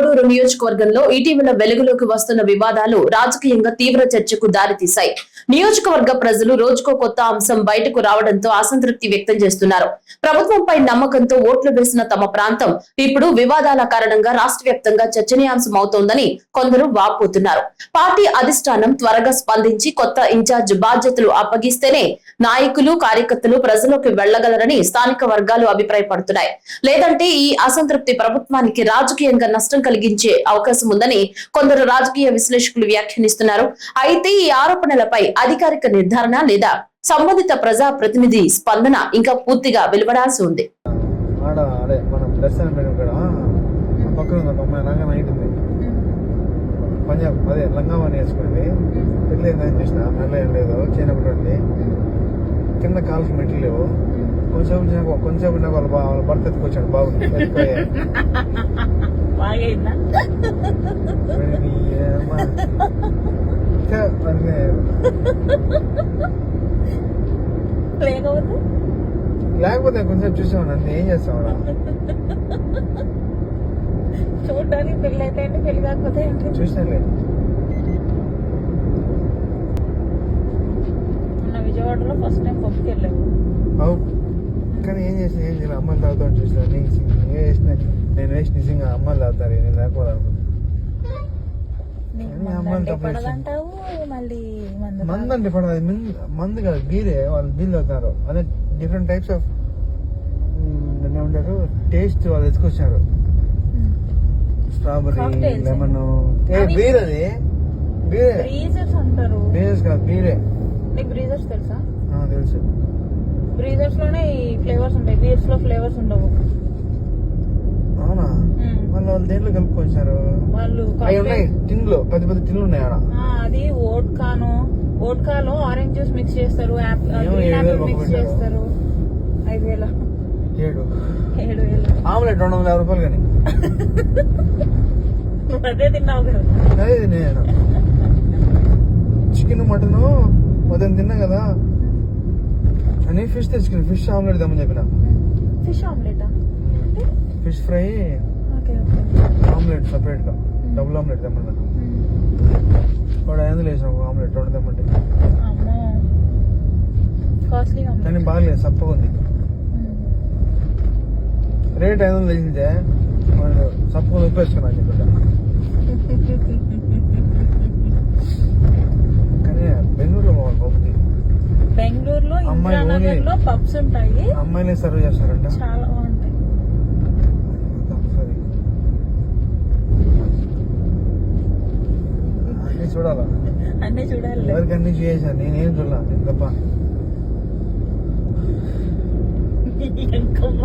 కోడూరు నియోజకవర్గంలో ఇటీవల వెలుగులోకి వస్తున్న వివాదాలు రాజకీయంగా తీవ్ర చర్చకు దారితీశాయి. నియోజకవర్గ ప్రజలు రోజుకో కొత్త అంశం బయటకు రావడంతో అసంతృప్తి వ్యక్తం చేస్తున్నారు. ప్రభుత్వంపై నమ్మకంతో ఓట్లు వేసిన తమ ప్రాంతం ఇప్పుడు వివాదాల కారణంగా రాష్ట్ర వ్యాప్తంగా చర్చనీయాంశం అవుతోందని కొందరు వాపోతున్నారు. పార్టీ అధిష్టానం త్వరగా స్పందించి కొత్త ఇన్ఛార్జ్ బాధ్యతలు అప్పగిస్తేనే నాయకులు కార్యకర్తలు ప్రజల్లోకి వెళ్లగలరని స్థానిక వర్గాలు అభిప్రాయపడుతున్నాయి. లేదంటే ఈ అసంతృప్తి ప్రభుత్వానికి రాజకీయంగా నష్టం కలిగించే అవకాశం ఉందని కొందరు రాజకీయ విశ్లేషకులు వ్యాఖ్యానిస్తున్నారు. అయితే ఈ ఆరోపణలపై అధికారిక నిర్ధారణ లేదా సంబంధిత ప్రజా ప్రతినిధి స్పందన ఇంకా పూర్తిగా వెలువడాల్సి ఉంది. పంజాబ్ అదే లంగావాణి వేసుకుంది పెళ్ళి ఏందని చూసిన నల్ల ఏం లేదు చిన్నప్పుడు కింద కాల్సి మెట్లు లేవు కొంచెం నాకు వాళ్ళ భర్త ఎత్తుకొచ్చాడు బాబు లేకపోతే కొంచెం చూసావు నన్ను ఏం చేస్తావురా చూడడానికి పెళ్లి అయితే పెళ్లి కాకపోతే చూసానులే విజయవాడలో ఫస్ట్ టైం పప్పుకి వెళ్ళాము. కానీ ఏం చేసిన ఏం చేయాలి అమ్మాయిలు తాగుతాను చూసిన నేను వేసి నిజంగా అమ్మాయిలు తాగుతారు నేను లేకపోవాలనుకుంటున్నాను. మందండి పడదు మందు కాదు బీరే వాళ్ళు బీల్ అవుతారు అదే డిఫరెంట్ టైప్స్ ఆఫ్ ఏమంటారు టేస్ట్ వాళ్ళు ఎత్తుకొచ్చారు. స్ట్రాబెర్రీ లెమన్ బీర్ అది బీరర్స్ కాదు బీరే. బ్రీజర్స్ తెలుసా? తెలుసు. బ్రీజర్స్ లోనే ఈ ఫ్లేవర్స్ ఉంటాయి, బీర్స్ లో ఫ్లేవర్స్ ఉండవు. అవునా? మళ్ళీ వాళ్ళు దేంట్లో కలుపుకొచ్చారు? వాళ్ళు ఉన్నాయి టిన్లు పెద్ద పెద్ద టిన్లు ఉన్నాయి ఆడ. అది ఓట్కాలో ఆరెంజ్ జ్యూస్ మిక్స్ చేస్తారు, మిక్స్ చేస్తారు. 5,000 7,000 ఆమ్లెట్ 250 రూపాయలు. కానీ అదే తిన్నావు కదా? అదే నేను చికెన్ మటన్ ఉదయం తిన్నా కదా అని ఫిష్ తెచ్చుకుని ఫిష్ ఆమ్లెట్ తెమ్మని చెప్పిన. Fish omelette fish fry omelette separate గా డబుల్ ఆమ్లెట్ తెమ్మన్నా. వాడు 500 వేసిన ఒక ఆమ్లెట్ 2 తెమ్మంటే కానీ బాగలేదు సప్పగా ఉంది. రేట్ 500 వేసిందే వాడు సప్పగా ఉప్పేసుకున్నా చెప్పట. కానీ బెంగళూరులో బాగుంది పప్పుకి. బెంగళూరులో ఇందిరానగర్లో పబ్స్ ఉంటాయి, అమ్మాయిలే సర్వ్ చేస్తారంట, చాలా బాగుంటాయి. అన్ని చూడాలా? అన్ని చూడాలి. ఎవరికి అన్ని చేశాను నేనేం చూడాలి నేను తప్ప.